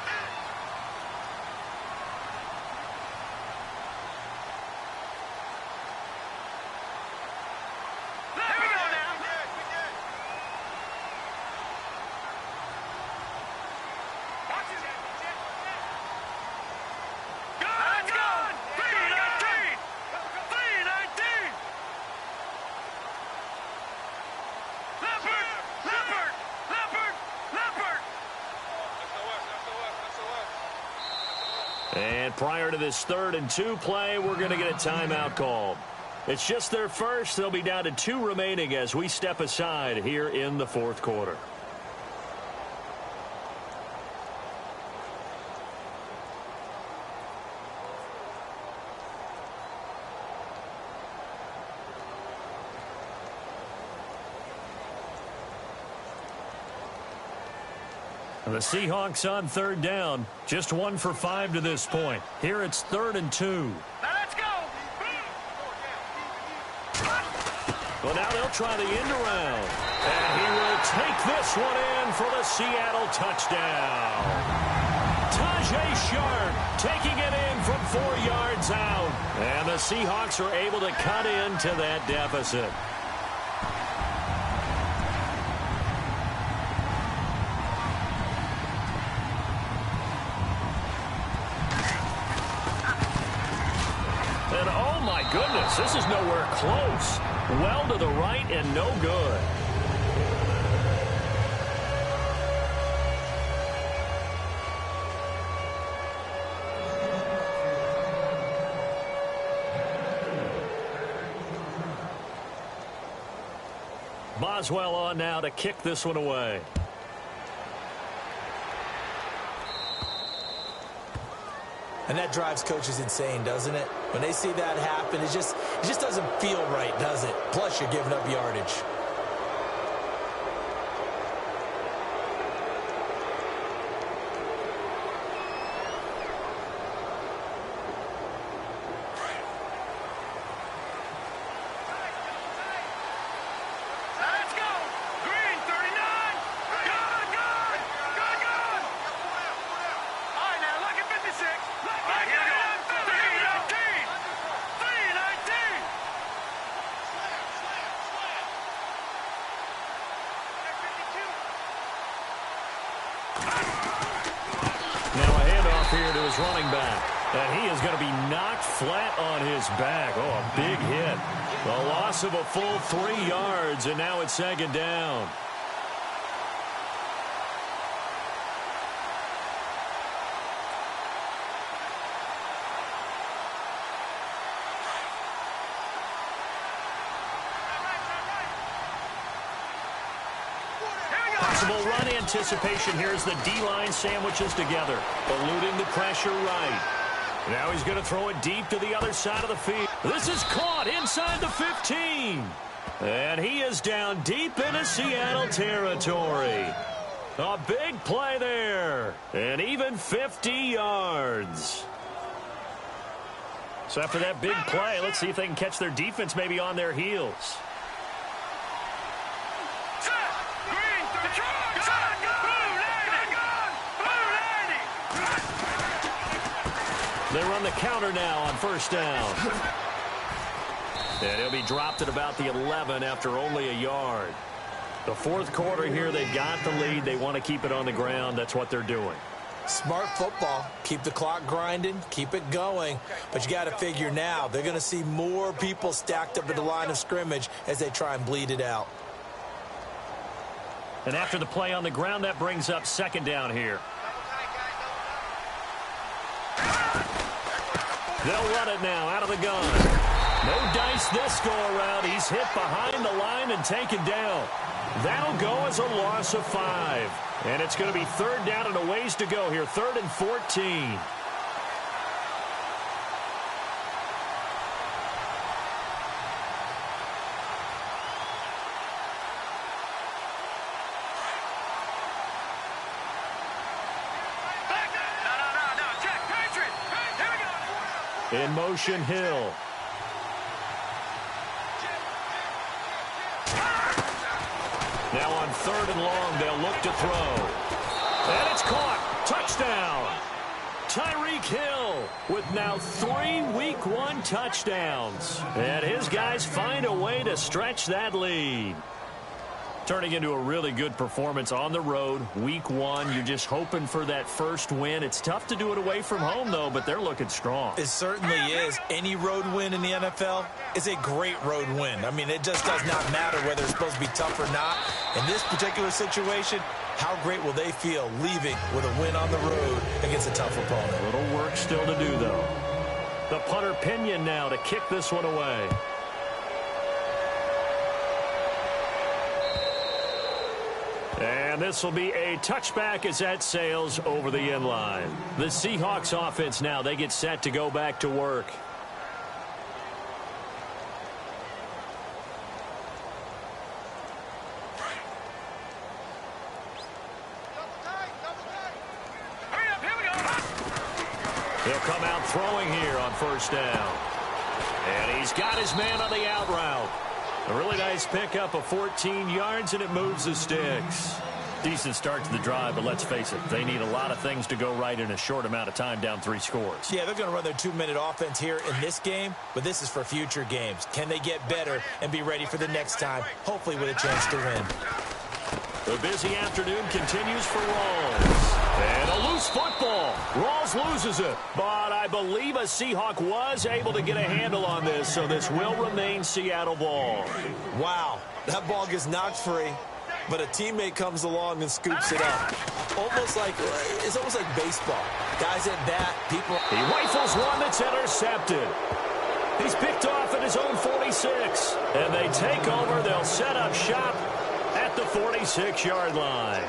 Speaker 4: Here we go now. Watch it. Let's go. 3-19. 3-19.
Speaker 1: And prior to this 3rd and 2 play, we're going to get a timeout called. It's just their first. They'll be down to 2 remaining as we step aside here in the 4th quarter. The Seahawks on 3rd down. Just 1 for 5 to this point. Here it's 3rd and 2.
Speaker 4: Now let's go.
Speaker 1: Well, now they'll try the end around. And he will take this one in for the Seattle touchdown. Tajay Sharp taking it in from 4 yards out. And the Seahawks are able to cut into that deficit. Goodness, this is nowhere close. Well to the right and no good. Boswell on now to kick this one away.
Speaker 2: And that drives coaches insane, doesn't it? When they see that happen, it just doesn't feel right, does it? Plus, you're giving up yardage.
Speaker 1: his running back. And he is going to be knocked flat on his back. Oh, a big hit. A loss of a full 3 yards, and now it's second down. Possible run anticipation here as the D-line sandwiches together, eluding the pressure right. Now he's going to throw it deep to the other side of the field. This is caught inside the 15. And he is down deep into Seattle territory. A big play there. And even 50 yards. So after that big play, let's see if they can catch their defense maybe on their heels. They run the counter now on first down. And he'll be dropped at about the 11 after only a yard. The fourth quarter here, they've got the lead. They want to keep it on the ground. That's what they're doing.
Speaker 2: Smart football. Keep the clock grinding. Keep it going. But you got to figure now, they're going to see more people stacked up at the line of scrimmage as they try and bleed it out.
Speaker 1: And after the play on the ground, that brings up second down here. They'll run it now out of the gun. No dice this go-around. He's hit behind the line and taken down. That'll go as a loss of 5. And it's going to be third down and a ways to go here. 3rd and 14. In motion, Hill. Now on 3rd and long, they'll look to throw. And it's caught. Touchdown. Tyreek Hill with now 3 Week 1 touchdowns. And his guys find a way to stretch that lead. Turning into a really good performance on the road. Week 1, you're just hoping for that first win. It's tough to do it away from home, though, but they're looking strong.
Speaker 2: It certainly is. Any road win in the NFL is a great road win. I mean, it just does not matter whether it's supposed to be tough or not. In this particular situation, how great will they feel leaving with a win on the road against a tough opponent?
Speaker 1: A little work still to do, though. The punter Pinion now to kick this one away. And this will be a touchback as that sails over the end line. The Seahawks offense now, they get set to go back to work. He'll come out throwing here on first down. And he's got his man on the out route. A really nice pickup of 14 yards, and it moves the sticks. Decent start to the drive, but let's face it, they need a lot of things to go right in a short amount of time, down 3 scores.
Speaker 2: Yeah, they're going to run their 2-minute offense here in this game, but this is for future games. Can they get better and be ready for the next time, hopefully with a chance to win?
Speaker 1: The busy afternoon continues for Rawls. And a loose football. Rawls loses it. But I believe a Seahawk was able to get a handle on this, so this will remain Seattle ball.
Speaker 2: Wow, that ball gets knocked free, but a teammate comes along and scoops it up. It's almost like baseball. Guys at bat, people.
Speaker 1: He rifles one that's intercepted. He's picked off at his own 46. And they take over. They'll set up shop at the 46-yard line.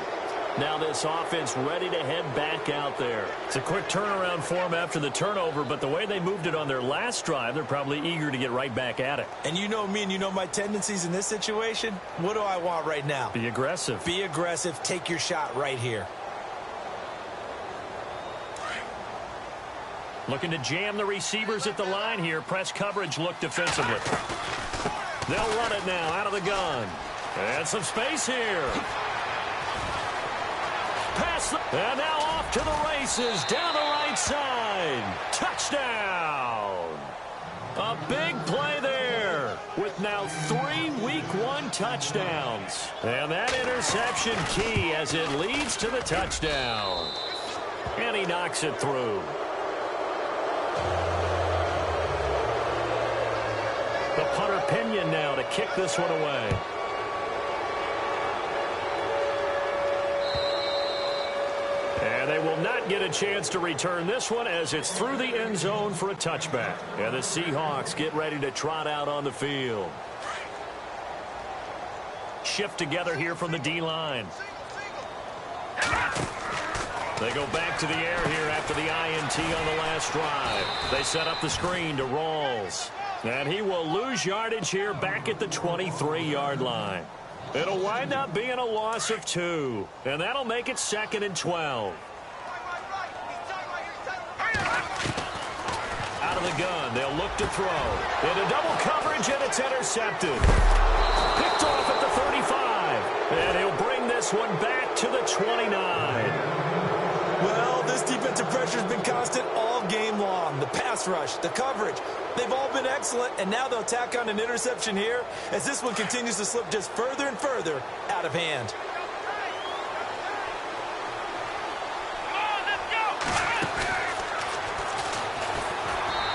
Speaker 1: Now this offense ready to head back out there. It's a quick turnaround for them after the turnover, but the way they moved it on their last drive, they're probably eager to get right back at it.
Speaker 2: And you know me and you know my tendencies in this situation. What do I want right now?
Speaker 1: Be aggressive.
Speaker 2: Be aggressive. Take your shot right here.
Speaker 1: Looking to jam the receivers at the line here. Press coverage look defensively. They'll run it now out of the gun. And some space here. And now off to the races down the right side. Touchdown. A big play there with now 3 Week 1 touchdowns. And that interception key as it leads to the touchdown. And he knocks it through. The punter Pinion now to kick this one away. And they will not get a chance to return this one as it's through the end zone for a touchback. And the Seahawks get ready to trot out on the field. Shift together here from the D-line. They go back to the air here after the INT on the last drive. They set up the screen to Rawls. And he will lose yardage here back at the 23-yard line. It'll wind up being a loss of 2. And that'll make it 2nd and 12. Out of the gun, they'll look to throw. Into double coverage, and it's intercepted. Picked off at the 35. And he'll bring this one back to the 29.
Speaker 3: Well, this defensive pressure has been constant all game long. The pass rush, the coverage, they've all been excellent, and now they'll tack on an interception here as this one continues to slip just further and further out of hand.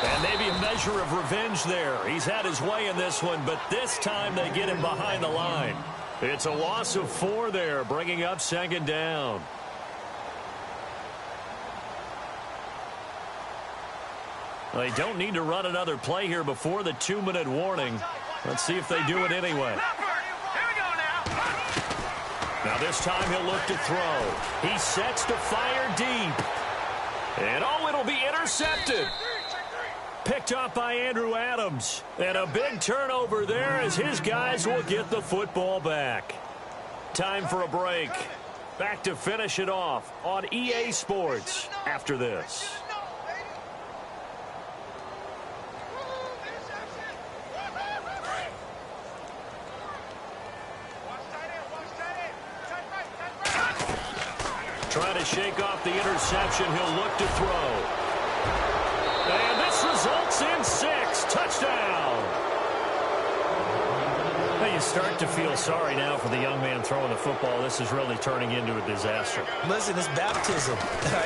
Speaker 1: And maybe a measure of revenge there. He's had his way in this one, but this time they get him behind the line. It's a loss of 4 there, bringing up 2nd down. They don't need to run another play here before the 2-minute warning. Let's see if they do it anyway. Now this time he'll look to throw. He sets to fire deep. And oh, it'll be intercepted. Picked up by Andrew Adams. And a big turnover there as his guys will get the football back. Time for a break. Back to finish it off on EA Sports after this. Trying to shake off the interception. He'll look to throw. And this results in 6. Touchdown. Now you start to feel sorry now for the young man throwing the football. This is really turning into a disaster.
Speaker 3: Listen, it's baptism.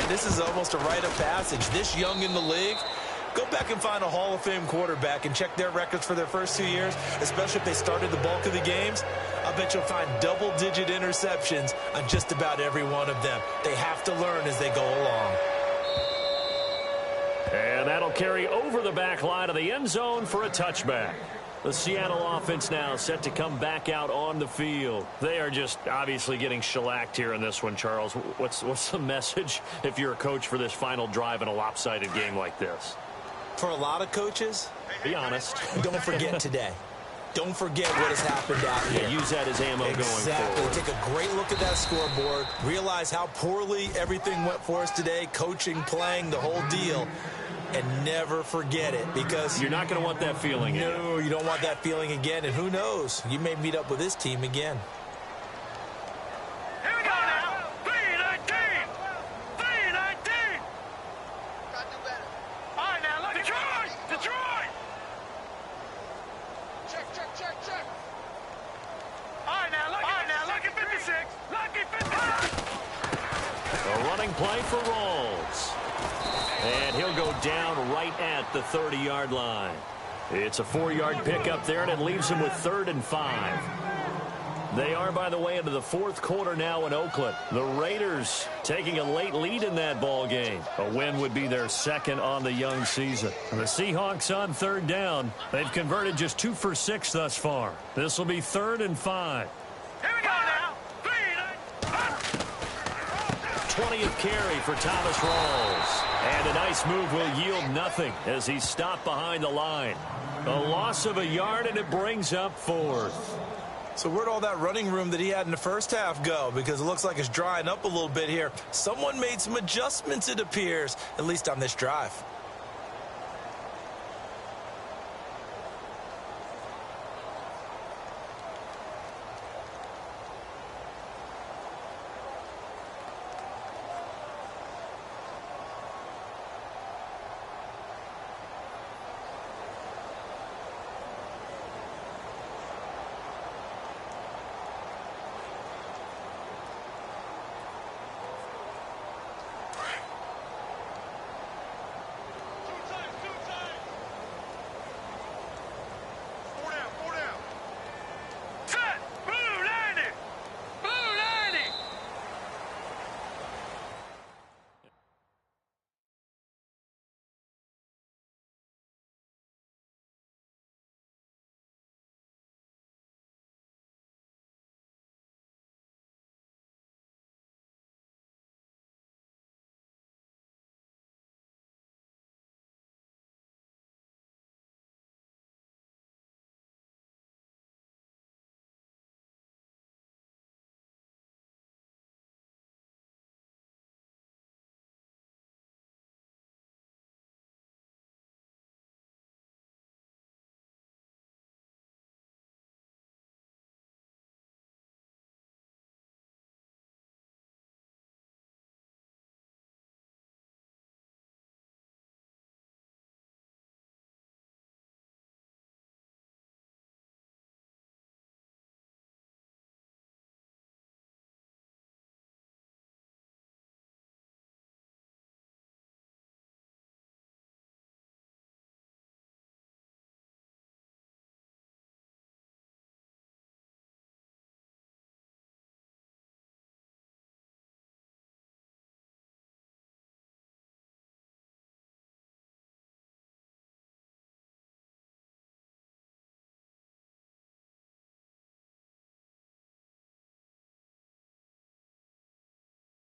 Speaker 3: This is almost a rite of passage. This young in the league, go back and find a Hall of Fame quarterback and check their records for their first 2 years, especially if they started the bulk of the games. I bet you'll find double-digit interceptions on just about every one of them. They have to learn as they go along.
Speaker 1: And that'll carry over the back line of the end zone for a touchback. The Seattle offense now set to come back out on the field. They are just obviously getting shellacked here in this one, Charles. What's the message if you're a coach for this final drive in a lopsided game like this?
Speaker 2: For a lot of coaches,
Speaker 1: be honest.
Speaker 2: Don't forget today. Don't forget what has happened out here.
Speaker 1: Use that as ammo going forward.
Speaker 2: Take a great look at that scoreboard. Realize how poorly everything went for us today. Coaching, playing, the whole deal. And never forget it, because
Speaker 1: you're not going to want that feeling again.
Speaker 2: No, you don't want that feeling again. And who knows? You may meet up with this team again.
Speaker 4: Here we go now. 3-19. 3-19. All right, now look. Detroit. Check. All right, now look at 56. Look at 56.
Speaker 1: A running play for Rawls. And he'll go down right at the 30-yard line. It's a 4-yard pickup there, and it leaves him with 3rd and 5. They are, by the way, into the 4th quarter now in Oakland. The Raiders taking a late lead in that ball game. A win would be their 2nd on the young season. The Seahawks on 3rd down. They've converted just 2 for 6 thus far. This will be 3rd and 5.
Speaker 4: Here we go now.
Speaker 1: 20th carry for Thomas Rawls. And a nice move will yield nothing as he's stopped behind the line. A loss of a yard, and it brings up 4th.
Speaker 3: So where'd all that running room that he had in the first half go? Because it looks like it's drying up a little bit here. Someone made some adjustments, it appears, at least on this drive.